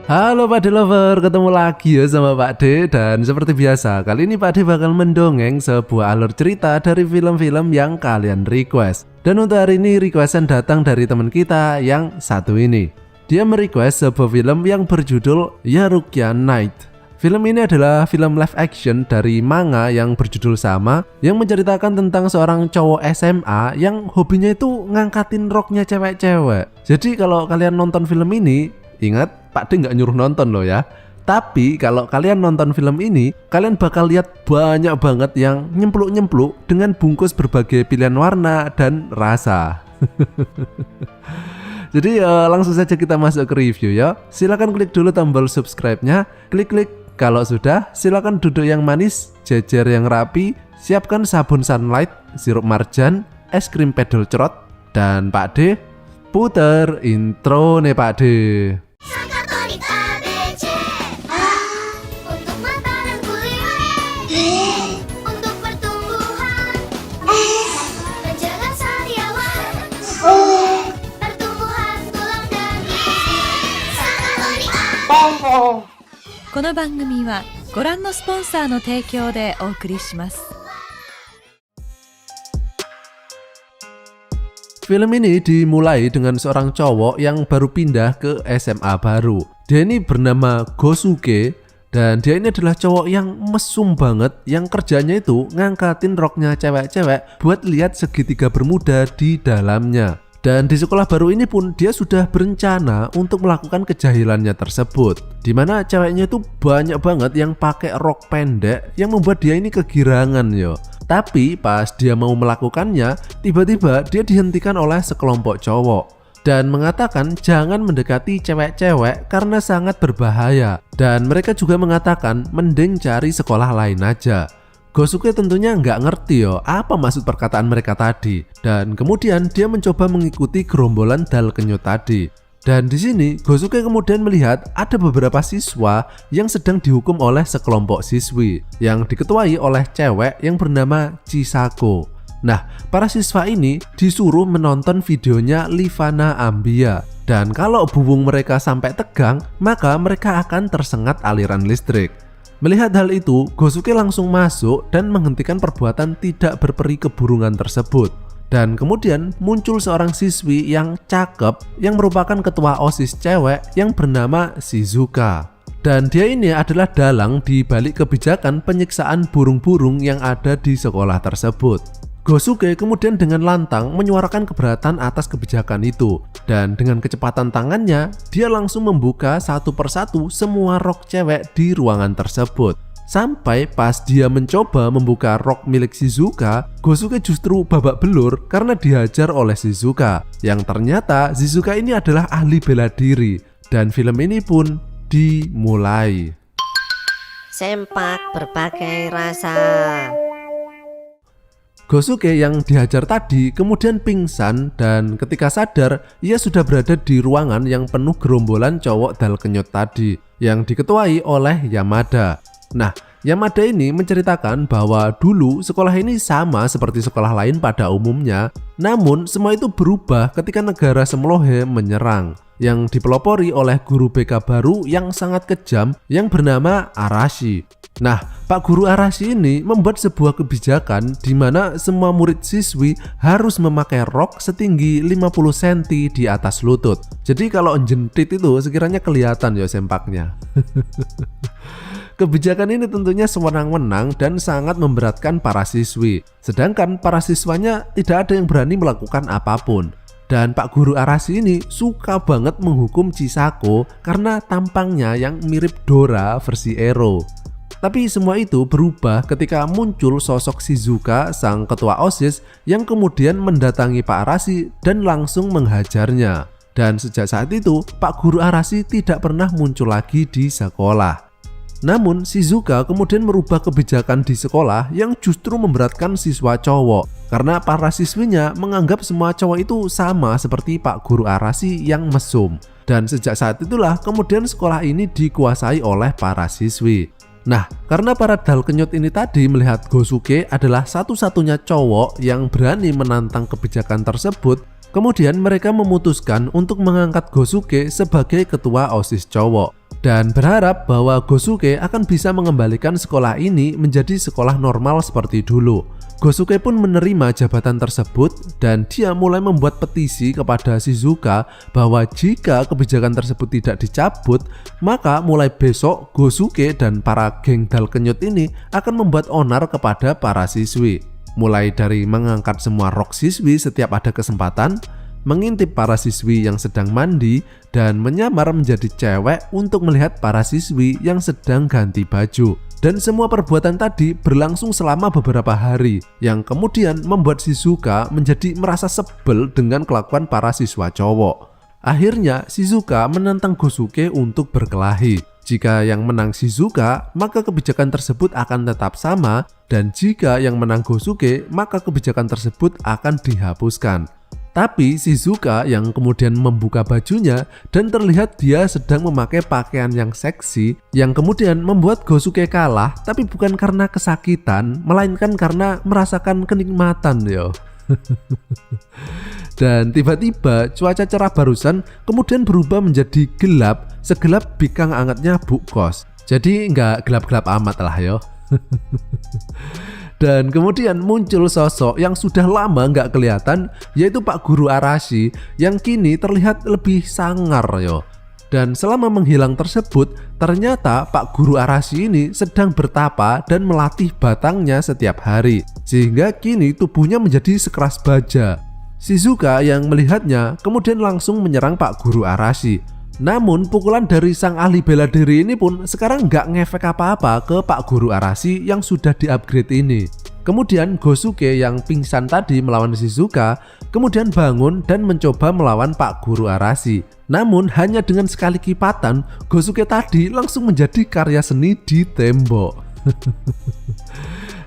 Halo Pak D Lover, ketemu lagi ya sama Pak D. Dan seperti biasa, kali ini Pak D bakal mendongeng sebuah alur cerita dari film-film yang kalian request. Dan untuk hari ini requestan datang dari teman kita yang satu ini. Dia merequest sebuah film yang berjudul Yarukia Night. Film ini adalah film live action dari manga yang berjudul sama, yang menceritakan tentang seorang cowok SMA yang hobinya itu ngangkatin roknya cewek-cewek. Jadi kalau kalian nonton film ini, ingat Pak D nggak nyuruh nonton loh ya. Tapi kalau kalian nonton film ini, kalian bakal lihat banyak banget yang nyempluk-nyempluk dengan bungkus berbagai pilihan warna dan rasa. Jadi langsung saja kita masuk ke review ya. Silahkan klik dulu tombol subscribe-nya, klik-klik. Kalau sudah, silakan duduk yang manis, jejer yang rapi, siapkan sabun sunlight, sirup marjan, es krim pedal cerot, dan Pak D, puter intro nih Pak D. Untuk pertumbuhan, menjaga sariawan, pertumbuhan tulang dan gizi. この番組はご覧のスポンサーの提供でお送りします。 Film ini dimulai dengan seorang cowok yang baru pindah ke SMA baru. Dia ini bernama Gosuke, dan dia ini adalah cowok yang mesum banget, yang kerjanya itu ngangkatin roknya cewek-cewek buat lihat segitiga bermuda di dalamnya. Dan di sekolah baru ini pun dia sudah berencana untuk melakukan kejahilannya tersebut, dimana ceweknya itu banyak banget yang pakai rok pendek yang membuat dia ini kegirangan yo. Tapi pas dia mau melakukannya, tiba-tiba dia dihentikan oleh sekelompok cowok dan mengatakan jangan mendekati cewek-cewek karena sangat berbahaya. Dan mereka juga mengatakan mending cari sekolah lain aja. Gosuke tentunya nggak ngerti yo apa maksud perkataan mereka tadi, dan kemudian dia mencoba mengikuti gerombolan dal kenyot tadi. Dan di sini Gosuke kemudian melihat ada beberapa siswa yang sedang dihukum oleh sekelompok siswi yang diketuai oleh cewek yang bernama Chisako. Nah, para siswa ini disuruh menonton videonya Livana Ambia, dan kalau bumbung mereka sampai tegang, maka mereka akan tersengat aliran listrik. Melihat hal itu, Gosuke langsung masuk dan menghentikan perbuatan tidak berperi keburungan tersebut. Dan kemudian muncul seorang siswi yang cakep yang merupakan ketua OSIS cewek yang bernama Shizuka. Dan dia ini adalah dalang di balik kebijakan penyiksaan burung-burung yang ada di sekolah tersebut. Gosuke kemudian dengan lantang menyuarakan keberatan atas kebijakan itu, dan dengan kecepatan tangannya dia langsung membuka satu persatu semua rok cewek di ruangan tersebut. Sampai pas dia mencoba membuka rok milik Shizuka, Gosuke justru babak belur karena dihajar oleh Shizuka, yang ternyata Shizuka ini adalah ahli bela diri. Dan film ini pun dimulai. Sempak berbagai rasa. Gosuke yang dihajar tadi kemudian pingsan, dan ketika sadar ia sudah berada di ruangan yang penuh gerombolan cowok dal kenyot tadi yang diketuai oleh Yamada. Nah, Yamada ini menceritakan bahwa dulu sekolah ini sama seperti sekolah lain pada umumnya, namun semua itu berubah ketika negara Semlohe menyerang, yang dipelopori oleh guru BK baru yang sangat kejam yang bernama Arashi. Nah, Pak Guru Arashi ini membuat sebuah kebijakan di mana semua murid siswi harus memakai rok setinggi 50 cm di atas lutut. Jadi kalau jentit itu sekiranya kelihatan ya sempaknya. Kebijakan ini tentunya sewenang-wenang dan sangat memberatkan para siswi. Sedangkan para siswanya tidak ada yang berani melakukan apapun. Dan Pak Guru Arashi ini suka banget menghukum Chisako karena tampangnya yang mirip Dora versi Ero. Tapi semua itu berubah ketika muncul sosok Shizuka, sang ketua OSIS, yang kemudian mendatangi Pak Arashi dan langsung menghajarnya. Dan sejak saat itu, Pak Guru Arashi tidak pernah muncul lagi di sekolah. Namun Shizuka kemudian merubah kebijakan di sekolah yang justru memberatkan siswa cowok, karena para siswinya menganggap semua cowok itu sama seperti Pak Guru Arashi yang mesum. Dan sejak saat itulah kemudian sekolah ini dikuasai oleh para siswi. Nah, karena para dal kenyot ini tadi melihat Gosuke adalah satu-satunya cowok yang berani menantang kebijakan tersebut, kemudian mereka memutuskan untuk mengangkat Gosuke sebagai ketua OSIS cowok. dan berharap bahwa Gosuke akan bisa mengembalikan sekolah ini menjadi sekolah normal seperti dulu. Gosuke pun menerima jabatan tersebut dan dia mulai membuat petisi kepada Shizuka bahwa jika kebijakan tersebut tidak dicabut, maka mulai besok Gosuke dan para geng dal kenyut ini akan membuat onar kepada para siswi. Mulai dari mengangkat semua rok siswi setiap ada kesempatan, mengintip para siswi yang sedang mandi, dan menyamar menjadi cewek untuk melihat para siswi yang sedang ganti baju. Dan semua perbuatan tadi berlangsung selama beberapa hari, yang kemudian membuat Shizuka menjadi merasa sebel dengan kelakuan para siswa cowok. Akhirnya Shizuka menantang Gosuke untuk berkelahi. Jika yang menang Shizuka, maka kebijakan tersebut akan tetap sama, dan jika yang menang Gosuke, maka kebijakan tersebut akan dihapuskan. Tapi Shizuka yang kemudian membuka bajunya dan terlihat dia sedang memakai pakaian yang seksi, yang kemudian membuat Gosuke kalah, tapi bukan karena kesakitan, melainkan karena merasakan kenikmatan yo. Dan tiba-tiba cuaca cerah barusan kemudian berubah menjadi gelap, segelap bikang angetnya Bu Kos. Jadi nggak gelap-gelap amat lah yo. Dan kemudian muncul sosok yang sudah lama nggak kelihatan, yaitu Pak Guru Arashi yang kini terlihat lebih sangar yo. Dan selama menghilang tersebut, ternyata Pak Guru Arashi ini sedang bertapa dan melatih batangnya setiap hari, sehingga kini tubuhnya menjadi sekeras baja. Shizuka yang melihatnya kemudian langsung menyerang Pak Guru Arashi. Namun pukulan dari sang ahli bela diri ini pun sekarang nggak ngefek apa-apa ke Pak Guru Arashi yang sudah di-upgrade ini. Kemudian Gosuke yang pingsan tadi melawan Shizuka kemudian bangun dan mencoba melawan Pak Guru Arashi. Namun hanya dengan sekali kipatan, Gosuke tadi langsung menjadi karya seni di tembok.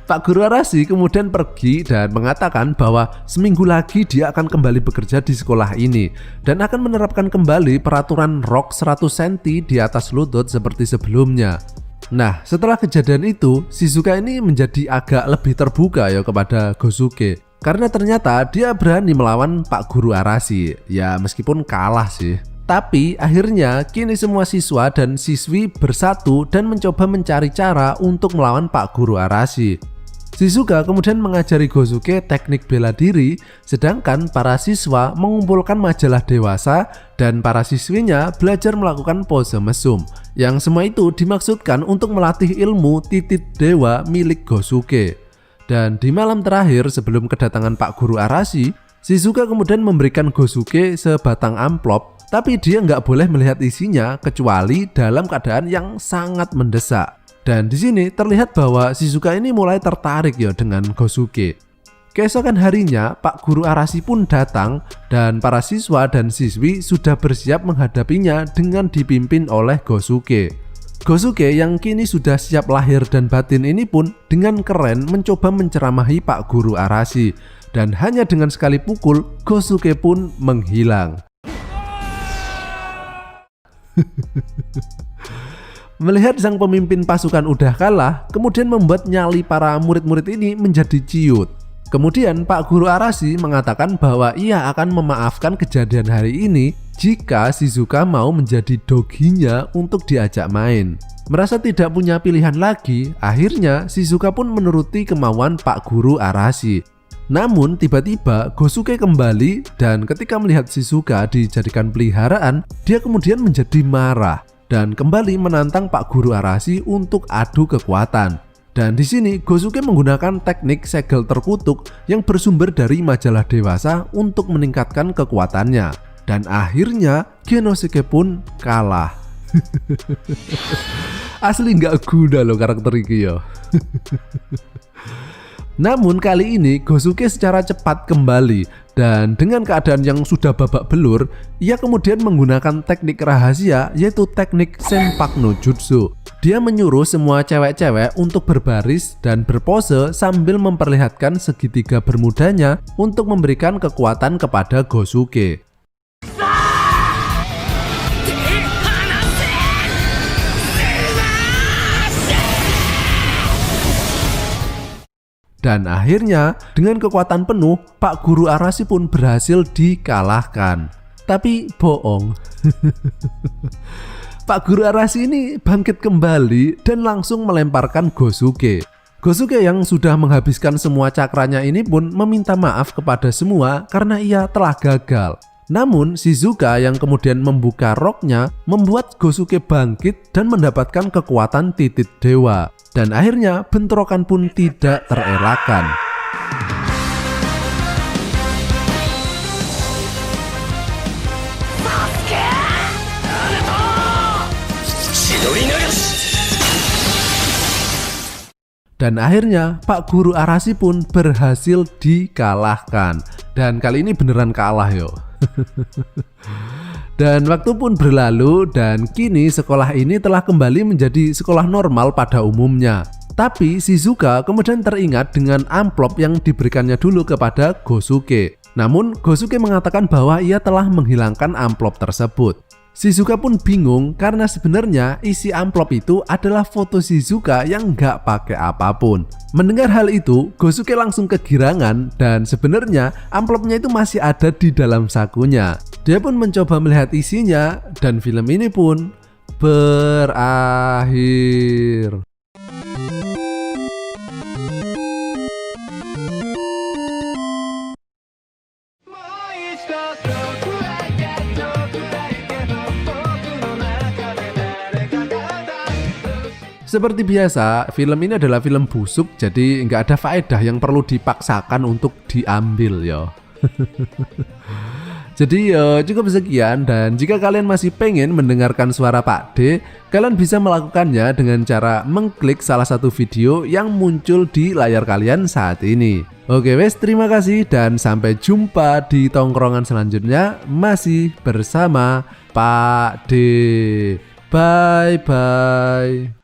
Pak Guru Arashi kemudian pergi dan mengatakan bahwa seminggu lagi dia akan kembali bekerja di sekolah ini dan akan menerapkan kembali peraturan rok 100 cm di atas lutut seperti sebelumnya. Nah, setelah kejadian itu, Shizuka ini menjadi agak lebih terbuka ya kepada Gosuke, karena ternyata dia berani melawan Pak Guru Arashi. Ya meskipun kalah sih. Tapi akhirnya kini semua siswa dan siswi bersatu dan mencoba mencari cara untuk melawan Pak Guru Arashi. Shizuka kemudian mengajari Gosuke teknik bela diri, sedangkan para siswa mengumpulkan majalah dewasa dan para siswinya belajar melakukan pose mesum. Yang semua itu dimaksudkan untuk melatih ilmu titit dewa milik Gosuke. Dan di malam terakhir sebelum kedatangan Pak Guru Arashi, Shizuka kemudian memberikan Gosuke sebatang amplop, tapi dia nggak boleh melihat isinya kecuali dalam keadaan yang sangat mendesak. Dan di sini terlihat bahwa Shizuka ini mulai tertarik ya dengan Gosuke. Keesokan harinya Pak Guru Arashi pun datang dan para siswa dan siswi sudah bersiap menghadapinya dengan dipimpin oleh Gosuke. Gosuke yang kini sudah siap lahir dan batin ini pun dengan keren mencoba menceramahi Pak Guru Arashi, dan hanya dengan sekali pukul Gosuke pun menghilang. Melihat sang pemimpin pasukan udah kalah, kemudian membuat nyali para murid-murid ini menjadi ciut. Kemudian Pak Guru Arashi mengatakan bahwa ia akan memaafkan kejadian hari ini jika Shizuka mau menjadi doginya untuk diajak main. Merasa tidak punya pilihan lagi, akhirnya Shizuka pun menuruti kemauan Pak Guru Arashi. Namun tiba-tiba Gosuke kembali dan ketika melihat Shizuka dijadikan peliharaan, dia kemudian menjadi marah dan kembali menantang Pak Guru Arashi untuk adu kekuatan. Dan di sini Gosuke menggunakan teknik segel terkutuk yang bersumber dari majalah dewasa untuk meningkatkan kekuatannya. Dan akhirnya Genosuke pun kalah. Asli nggak guna loh karakter ini ya. Namun kali ini Gosuke secara cepat kembali dan dengan keadaan yang sudah babak belur, ia kemudian menggunakan teknik rahasia yaitu teknik Senpak no Jutsu. Dia menyuruh semua cewek-cewek untuk berbaris dan berpose sambil memperlihatkan segitiga bermudanya untuk memberikan kekuatan kepada Gosuke. Dan akhirnya dengan kekuatan penuh Pak Guru Arashi pun berhasil dikalahkan. Tapi bohong. Pak Guru Arashi ini bangkit kembali dan langsung melemparkan Gosuke. Gosuke yang sudah menghabiskan semua cakranya ini pun meminta maaf kepada semua karena ia telah gagal. Namun Shizuka yang kemudian membuka roknya membuat Gosuke bangkit dan mendapatkan kekuatan titik dewa. Dan akhirnya bentrokan pun tidak terelakkan. Dan akhirnya Pak Guru Arashi pun berhasil dikalahkan. Dan kali ini beneran kalah yo. Dan waktu pun berlalu dan kini sekolah ini telah kembali menjadi sekolah normal pada umumnya. Tapi Shizuka kemudian teringat dengan amplop yang diberikannya dulu kepada Gosuke. Namun Gosuke mengatakan bahwa ia telah menghilangkan amplop tersebut. Shizuka pun bingung karena sebenarnya isi amplop itu adalah foto Shizuka yang nggak pakai apapun. Mendengar hal itu, Gosuke langsung kegirangan dan sebenarnya amplopnya itu masih ada di dalam sakunya. Dia pun mencoba melihat isinya dan film ini pun berakhir. Seperti biasa, film ini adalah film busuk, jadi nggak ada faedah yang perlu dipaksakan untuk diambil ya. Jadi cukup sekian, dan jika kalian masih pengen mendengarkan suara Pak D, kalian bisa melakukannya dengan cara mengklik salah satu video yang muncul di layar kalian saat ini. Oke wes, terima kasih dan sampai jumpa di tongkrongan selanjutnya masih bersama Pak D. Bye bye.